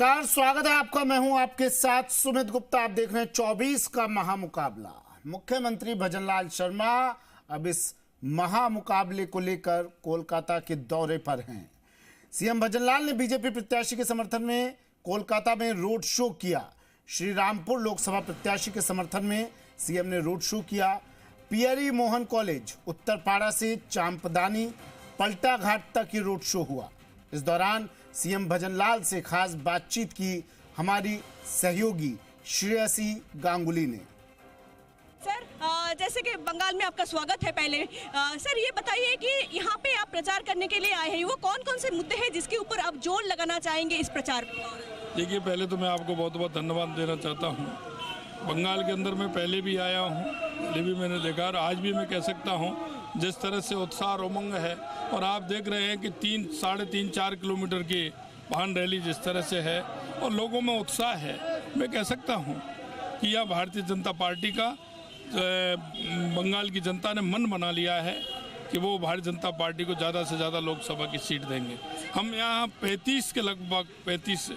नमस्कार, स्वागत है आपका। मैं हूं आपके साथ सुमित गुप्ता। आप देख रहे हैं 24 का महामुकाबला। मुख्यमंत्री भजनलाल शर्मा अब इस महामुकाबले को लेकर कोलकाता के दौरे पर हैं। सीएम भजनलाल ने बीजेपी प्रत्याशी के समर्थन में कोलकाता में रोड शो किया। श्री रामपुर लोकसभा प्रत्याशी के समर्थन में सीएम ने रोड शो किया। पियरी मोहन कॉलेज, उत्तरपाड़ा से चांपदानी, पलटा घाट तक ये रोड शो हुआ। इस दौरान सीएम भजनलाल से खास बातचीत की हमारी सहयोगी श्रेयसी गांगुली ने। सर, जैसे कि बंगाल में आपका स्वागत है। पहले सर ये बताइए कि यहाँ पे आप प्रचार करने के लिए आए हैं, वो कौन कौन से मुद्दे हैं जिसके ऊपर आप जोर लगाना चाहेंगे इस प्रचार में? देखिए, पहले तो मैं आपको बहुत बहुत धन्यवाद देना चाहता हूँ। बंगाल के अंदर मैं पहले भी आया हूँ, पहले भी मैंने देखा और आज भी मैं कह सकता हूँ जिस तरह से उत्साह और उमंग है। और आप देख रहे हैं कि 3-4.5 किलोमीटर की वाहन रैली जिस तरह से है और लोगों में उत्साह है, मैं कह सकता हूँ कि यह भारतीय जनता पार्टी का बंगाल की जनता ने मन बना लिया है कि वो भारतीय जनता पार्टी को ज़्यादा से ज़्यादा लोकसभा की सीट देंगे। हम यहाँ 35 के लगभग 35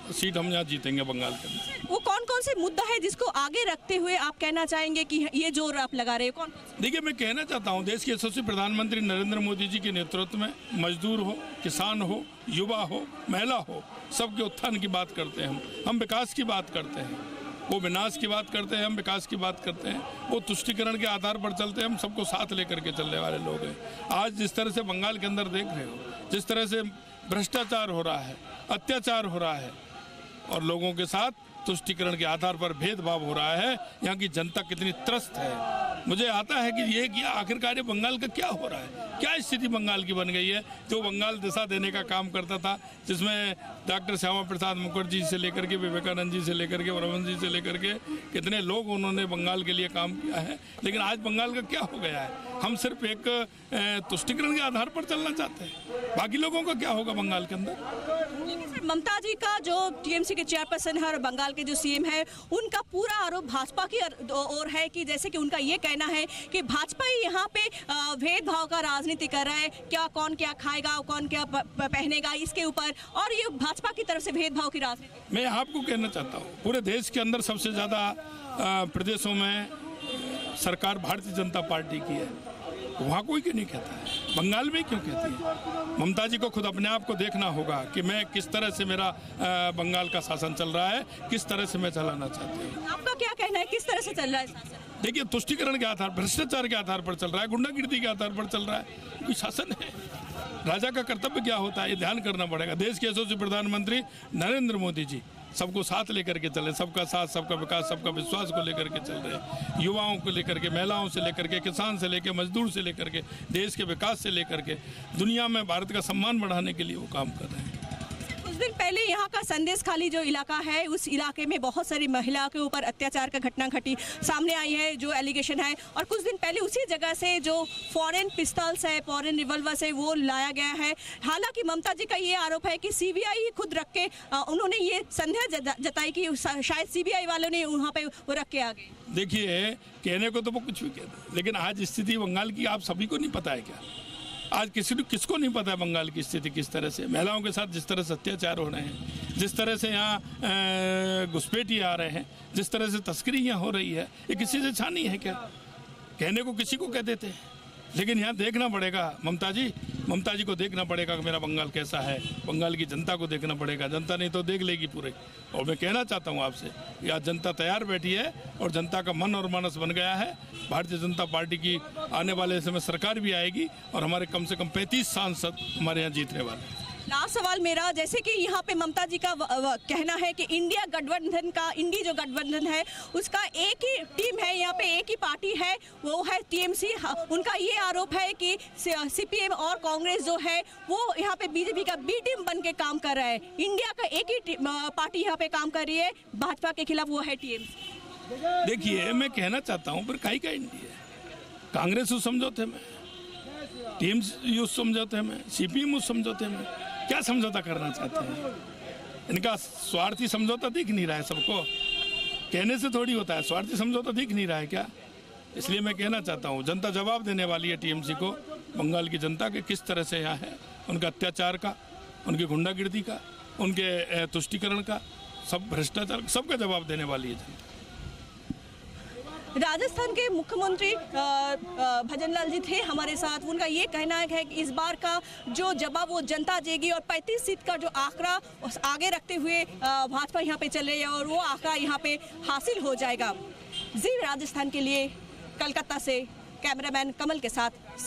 सीट हम यहाँ जीतेंगे बंगाल के अंदर। वो कौन कौन से मुद्दा है जिसको आगे रखते हुए आप कहना चाहेंगे कि ये जोर आप लगा रहे हो? कौन? देखिए, मैं कहना चाहता हूँ देश के यशस्वी प्रधानमंत्री नरेंद्र मोदी जी के नेतृत्व में मजदूर हो, किसान हो, युवा हो, महिला हो, सबके उत्थान की बात करते हैं। हम विकास की बात करते हैं, वो विनाश की बात करते हैं, हम विकास की बात करते हैं। वो तुष्टिकरण के आधार पर चलते हैं, हम सबको साथ लेकर के चलने वाले लोग हैं। आज जिस तरह से बंगाल के अंदर देख रहे हो, जिस तरह से भ्रष्टाचार हो रहा है, अत्याचार हो रहा है और लोगों के साथ तुष्टिकरण के आधार पर भेदभाव हो रहा है, यहाँ की जनता कितनी त्रस्त है। मुझे आता है कि ये कि आखिरकार बंगाल का क्या हो रहा है, क्या स्थिति बंगाल की बन गई है। जो बंगाल दिशा देने का काम करता था, जिसमें डॉक्टर श्यामा प्रसाद मुखर्जी से लेकर के विवेकानंद जी से लेकर के रमन जी से लेकर के कितने लोग उन्होंने बंगाल के लिए काम किया है, लेकिन आज बंगाल का क्या हो गया है। हम सिर्फ एक तुष्टिकरण के आधार पर चलना चाहते हैं, बाकी लोगों का क्या होगा बंगाल के अंदर। ममता जी का जो टीएमसी के चेयरपर्सन है और बंगाल के जो सीएम है, उनका पूरा आरोप भाजपा की ओर है कि जैसे कि उनका ये कहना है कि भाजपा ही यहाँ पे भेदभाव का राजनीति कर रहा है, क्या कौन क्या खाएगा, कौन क्या पहनेगा, इसके ऊपर, और ये भाजपा की तरफ से भेदभाव की राजनीति। मैं आपको कहना चाहता हूँ, पूरे देश के अंदर सबसे ज़्यादा प्रदेशों में सरकार भारतीय जनता पार्टी की है, वहाँ कोई क्यों नहीं कहता है, बंगाल में क्यों कहती है। ममता जी को खुद अपने आप को देखना होगा कि मैं किस तरह से मेरा बंगाल का शासन चल रहा है, किस तरह से मैं चलाना चाहती हूँ। आपका क्या कहना है, किस तरह से चल रहा है शासन? देखिए, तुष्टिकरण के आधार, भ्रष्टाचार के आधार पर चल रहा है, गुंडागिर्दी के आधार पर चल रहा है। कोई शासन है? राजा का कर्तव्य क्या होता है, ये ध्यान करना पड़ेगा। देश के यशस्वी प्रधानमंत्री नरेंद्र मोदी जी सबको साथ लेकर के चले, सबका साथ, सबका विकास, सबका विश्वास को लेकर के चल रहे हैं। युवाओं को लेकर के, महिलाओं से लेकर के, किसान से लेकर, मजदूर से लेकर के, देश के विकास से लेकर के दुनिया में भारत का सम्मान बढ़ाने के लिए वो काम कर रहे हैं। कुछ दिन पहले यहाँ का संदेश खाली जो इलाका है, उस इलाके में बहुत सारी महिला के ऊपर अत्याचार का घटना घटी सामने आई है, जो एलिगेशन है। और कुछ दिन पहले उसी जगह से जो फॉरेन पिस्तल्स है, फॉरेन रिवॉल्वर्स है, वो लाया गया है। हालांकि ममता जी का ये आरोप है कि सीबीआई ही खुद रख के उन्होंने ये संदेह जताई कि शायद सीबीआई वालों ने वहाँ पे वो रख के आ गए। देखिए, कहने को तो वो कुछ भी कहते, लेकिन आज स्थिति बंगाल की आप सभी को नहीं पता है क्या? आज किसको नहीं पता है बंगाल की स्थिति किस तरह से, महिलाओं के साथ जिस तरह से अत्याचार हो रहे हैं, जिस तरह से यहाँ घुसपैठी आ रहे हैं, जिस तरह से तस्करी यहाँ हो रही है, ये किसी से छानी है क्या? कहने को किसी को कह देते हैं, लेकिन यहाँ देखना पड़ेगा ममता जी को देखना पड़ेगा कि मेरा बंगाल कैसा है। बंगाल की जनता को देखना पड़ेगा, जनता नहीं तो देख लेगी पूरे। और मैं कहना चाहता हूँ आपसे कि आज जनता तैयार बैठी है और जनता का मन और मानस बन गया है। भारतीय जनता पार्टी की आने वाले समय सरकार भी आएगी और हमारे कम से कम 35 सांसद हमारे यहाँ जीतने वाले हैं। लास्ट सवाल मेरा, जैसे कि यहाँ पे ममता जी का कहना है कि इंडिया गठबंधन का, इंडी जो गठबंधन है उसका एक ही टीम है, यहाँ पे एक ही पार्टी है, वो है टीएमसी। उनका ये आरोप है कि सीपीएम और कांग्रेस जो है वो यहाँ पे बीजेपी का बी टीम बन के काम कर रहा है। इंडिया का एक ही पार्टी यहाँ पे काम कर रही है भाजपा के खिलाफ, वो है टीएमसी। देखिए, मैं कहना चाहता हूँ पर काई का इंडिया, कांग्रेस उस समझौते में, टीएमसी उस समझौते में, सीपीएम उस समझौते में, क्या समझौता करना चाहते हैं? इनका स्वार्थी समझौता दिख नहीं रहा है सबको, कहने से थोड़ी होता है, स्वार्थी समझौता दिख नहीं रहा है क्या? इसलिए मैं कहना चाहता हूँ जनता जवाब देने वाली है टीएमसी को, बंगाल की जनता के किस तरह से यहाँ है, उनका अत्याचार का, उनकी गुंडागिर्दी का, उनके तुष्टिकरण का, सब भ्रष्टाचार, सबका जवाब देने वाली है जनता। राजस्थान के मुख्यमंत्री भजनलाल जी थे हमारे साथ। उनका ये कहना है कि इस बार का जो जवाब वो जनता देगी और 35 सीट का जो आंकड़ा आगे रखते हुए भाजपा यहाँ पे चले और वो आंकड़ा यहाँ पे हासिल हो जाएगा। जी राजस्थान के लिए कलकत्ता से कैमरामैन कमल के साथ